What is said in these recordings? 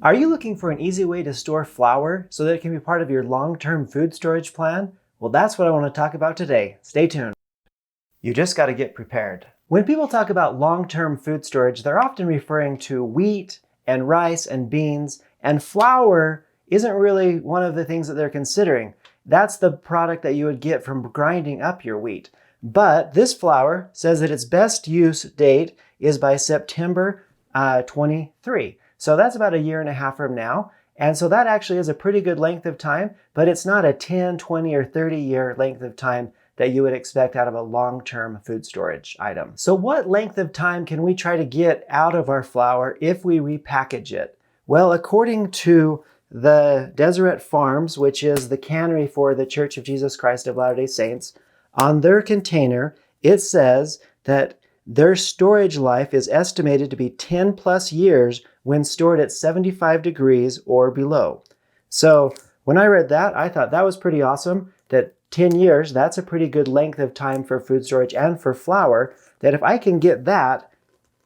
Are you looking for an easy way to store flour so that it can be part of your long-term food storage plan? Well, that's what I want to talk about today. Stay tuned. You just got to get prepared. When people talk about long-term food storage, they're often referring to wheat and rice and beans, and flour isn't really one of the things that they're considering. That's the product that you would get from grinding up your wheat. But this flour says that its best use date is by September 23. So that's about a year and a half from now. And so that actually is a pretty good length of time, but it's not a 10, 20, or 30-year length of time that you would expect out of a long-term food storage item. So what length of time can we try to get out of our flour if we repackage it? Well, according to the Deseret Farms, which is the cannery for the Church of Jesus Christ of Latter-day Saints, on their container, it says that their storage life is estimated to be 10 plus years when stored at 75 degrees or below. So when I read that, I thought that was pretty awesome, that 10 years, that's a pretty good length of time for food storage and for flour, that if I can get that,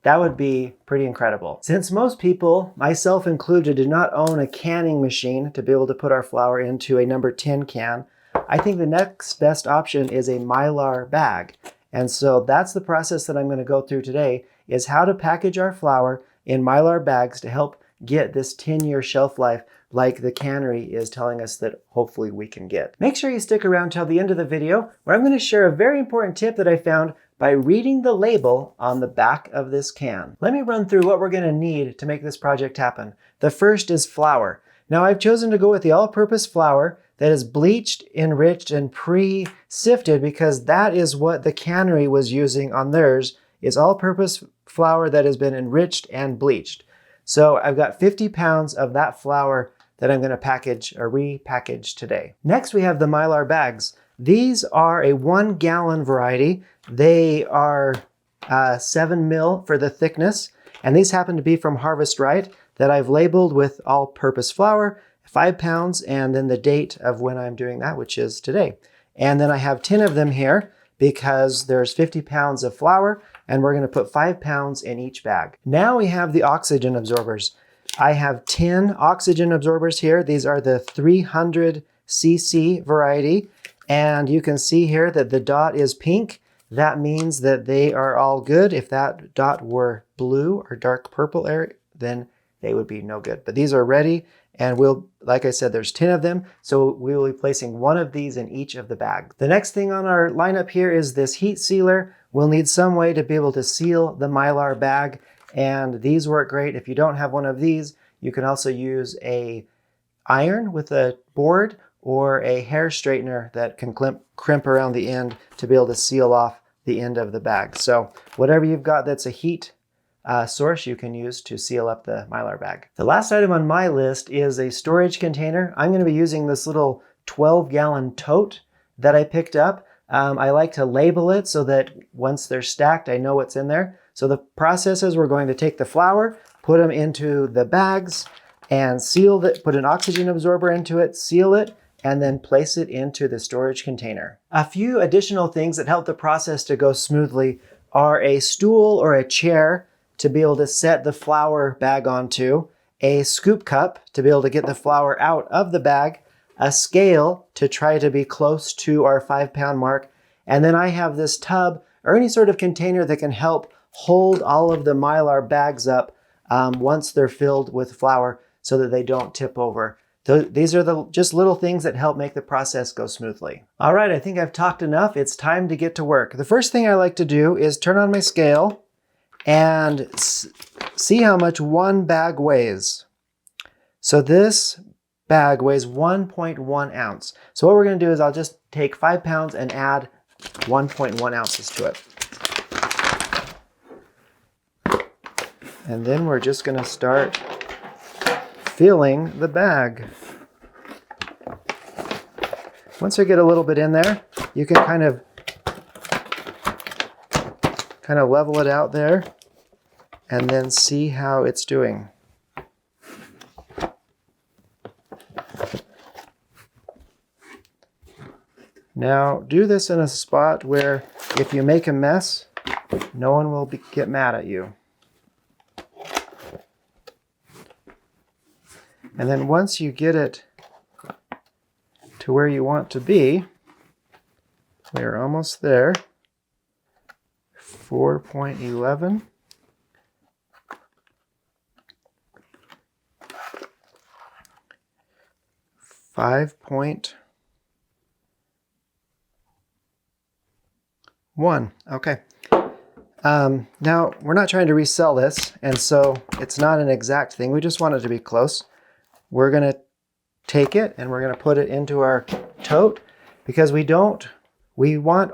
that would be pretty incredible. Since most people, myself included, do not own a canning machine to be able to put our flour into a number 10 can, I think the next best option is a Mylar bag. And so that's the process that I'm going to go through today, is how to package our flour in Mylar bags to help get this 10-year shelf life like the cannery is telling us that hopefully we can get. Make sure you stick around till the end of the video, where I'm going to share a very important tip that I found by reading the label on the back of this can. Let me run through what we're going to need to make this project happen. The first is flour. Now I've chosen to go with the all-purpose flour that is bleached, enriched, and pre-sifted because that is what the cannery was using on theirs, is all-purpose flour that has been enriched and bleached. So I've got 50 pounds of that flour that I'm going to package or repackage today. Next we have the Mylar bags. These are a 1-gallon variety. They are 7 mil for the thickness, and these happen to be from Harvest Right that I've labeled with all-purpose flour, 5 pounds, and then the date of when I'm doing that, which is today. And then I have 10 of them here because there's 50 pounds of flour, and we're going to put 5 pounds in each bag. Now we have the oxygen absorbers. I have 10 oxygen absorbers here. These are the 300 cc variety, and you can see here that the dot is pink. That means that they are all good. If that dot were blue or dark purple area, then they would be no good. But these are ready, and like I said, there's 10 of them, so we will be placing one of these in each of the bags. The next thing on our lineup here is this heat sealer. We'll need some way to be able to seal the Mylar bag, and these work great. If you don't have one of these, you can also use a iron with a board or a hair straightener that can crimp around the end to be able to seal off the end of the bag. So whatever you've got that's a heat source you can use to seal up the Mylar bag. The last item on my list is a storage container. I'm going to be using this little 12-gallon tote that I picked up. I like to label it so that once they're stacked, I know what's in there. So the process is we're going to take the flour, put them into the bags, and seal it, put an oxygen absorber into it, seal it, and then place it into the storage container. A few additional things that help the process to go smoothly are a stool or a chair to be able to set the flour bag onto, a scoop cup to be able to get the flour out of the bag, a scale to try to be close to our 5-pound mark, and then I have this tub or any sort of container that can help hold all of the Mylar bags up once they're filled with flour so that they don't tip over. These are just little things that help make the process go smoothly. All right, I think I've talked enough. It's time to get to work. The first thing I like to do is turn on my scale and see how much one bag weighs. So this bag weighs 1.1 ounce. So what we're going to do is I'll just take 5 pounds and add 1.1 ounces to it. And then we're just going to start filling the bag. Once I get a little bit in there, you can kind of level it out there and then see how it's doing. Now do this in a spot where if you make a mess, no one will get mad at you. And then once you get it to where you want to be, we're almost there. 4.11. 5.1. Okay. Now, we're not trying to resell this, and so it's not an exact thing. We just want it to be close. We're going to take it and we're going to put it into our tote because we want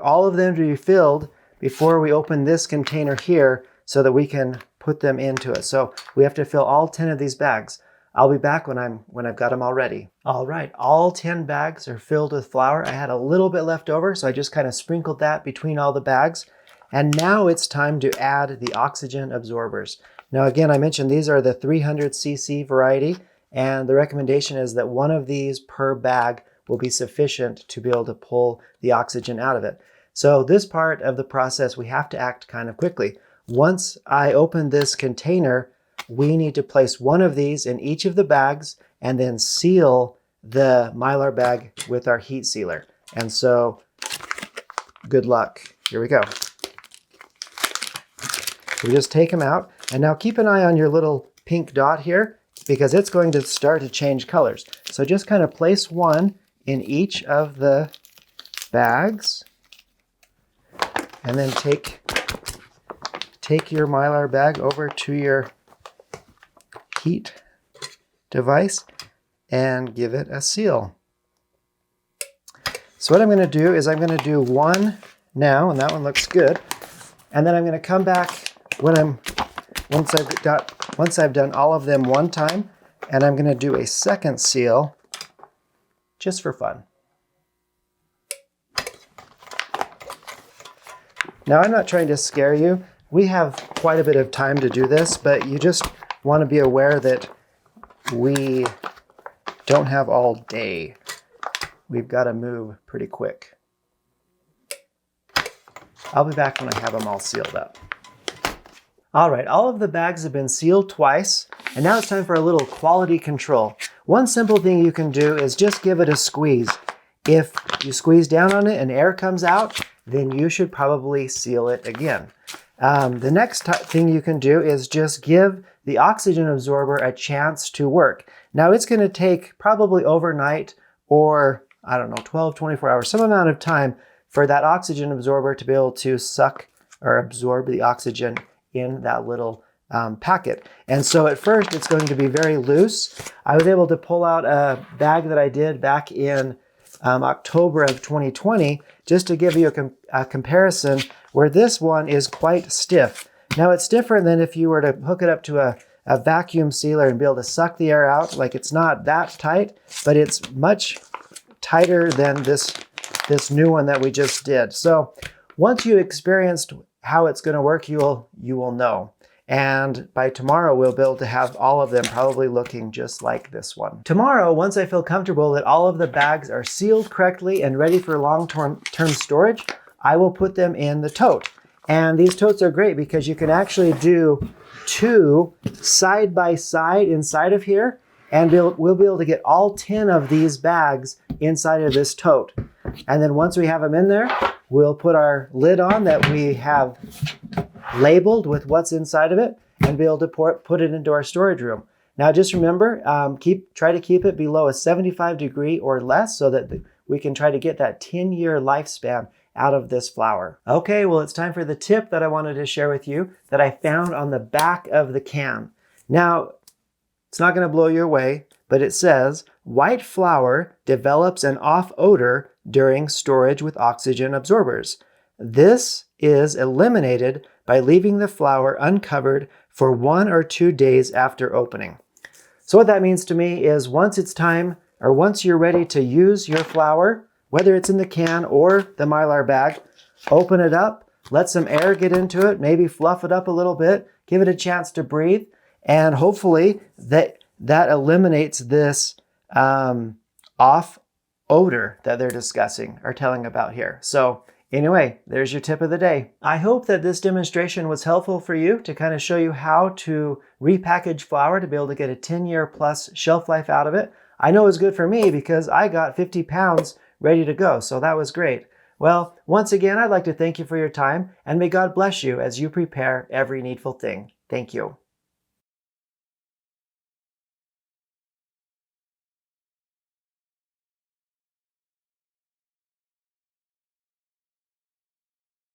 all of them to be filled before we open this container here so that we can put them into it. So we have to fill all 10 of these bags. I'll be back when I've got them all ready. All right, all 10 bags are filled with flour. I had a little bit left over, so I just kind of sprinkled that between all the bags. And now it's time to add the oxygen absorbers. Now again, I mentioned these are the 300cc variety, and the recommendation is that one of these per bag will be sufficient to be able to pull the oxygen out of it. So this part of the process, we have to act kind of quickly. Once I open this container, we need to place one of these in each of the bags and then seal the Mylar bag with our heat sealer. And so, good luck. Here we go. We just take them out. And now keep an eye on your little pink dot here because it's going to start to change colors. So just kind of place one in each of the bags and then take your Mylar bag over to your heat device and give it a seal. So what I'm going to do is I'm going to do one now, and that one looks good. And then I'm going to come back once I've done all of them one time, and I'm going to do a second seal just for fun. Now I'm not trying to scare you. We have quite a bit of time to do this, but you just want to be aware that we don't have all day. We've got to move pretty quick. I'll be back when I have them all sealed up. All right, all of the bags have been sealed twice, and now it's time for a little quality control. One simple thing you can do is just give it a squeeze. If you squeeze down on it and air comes out, then you should probably seal it again. The next thing you can do is just give the oxygen absorber a chance to work. Now it's going to take probably overnight or, I don't know, 12, 24 hours, some amount of time for that oxygen absorber to be able to suck or absorb the oxygen in that little packet. And so at first it's going to be very loose. I was able to pull out a bag that I did back in October of 2020 just to give you a comparison where this one is quite stiff. Now it's different than if you were to hook it up to a vacuum sealer and be able to suck the air out. Like it's not that tight, but it's much tighter than this new one that we just did. So once you experienced how it's going to work, you will know. And by tomorrow, we'll be able to have all of them probably looking just like this one. Tomorrow, once I feel comfortable that all of the bags are sealed correctly and ready for long-term storage, I will put them in the tote. And these totes are great because you can actually do two side by side inside of here, and we'll be able to get all 10 of these bags inside of this tote. And then once we have them in there, we'll put our lid on that we have labeled with what's inside of it and be able to put it into our storage room. Now just remember, try to keep it below a 75 degree or less so that we can try to get that 10-year lifespan out of this flour. Okay, well it's time for the tip that I wanted to share with you that I found on the back of the can. Now, it's not going to blow you away, but it says, white flour develops an off odor during storage with oxygen absorbers. This is eliminated by leaving the flour uncovered for 1 or 2 days after opening. So what that means to me is once it's time, or once you're ready to use your flour, whether it's in the can or the Mylar bag, open it up, let some air get into it, maybe fluff it up a little bit, give it a chance to breathe, and hopefully that eliminates this off odor that they're discussing or telling about here. So Anyway, there's your tip of the day. I hope that this demonstration was helpful for you to kind of show you how to repackage flour to be able to get a 10-year plus shelf life out of it. I know it was good for me because I got 50 pounds ready to go, so that was great. Well, once again, I'd like to thank you for your time, and may God bless you as you prepare every needful thing. Thank you.